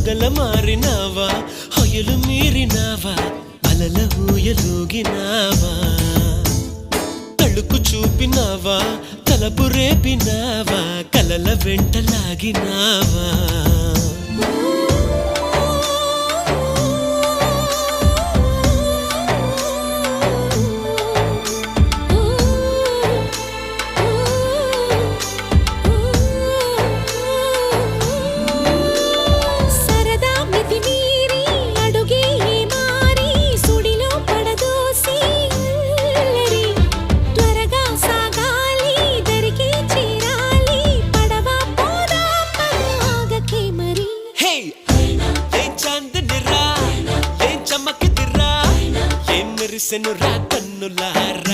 పొగల మారినావా హొయలు మీరినావా అలల ఊయలూగినావా తళుకు చూపినావా తలపు రేపినావా కలల వెంటలాగినావా మెరిసెను రా కన్నులారా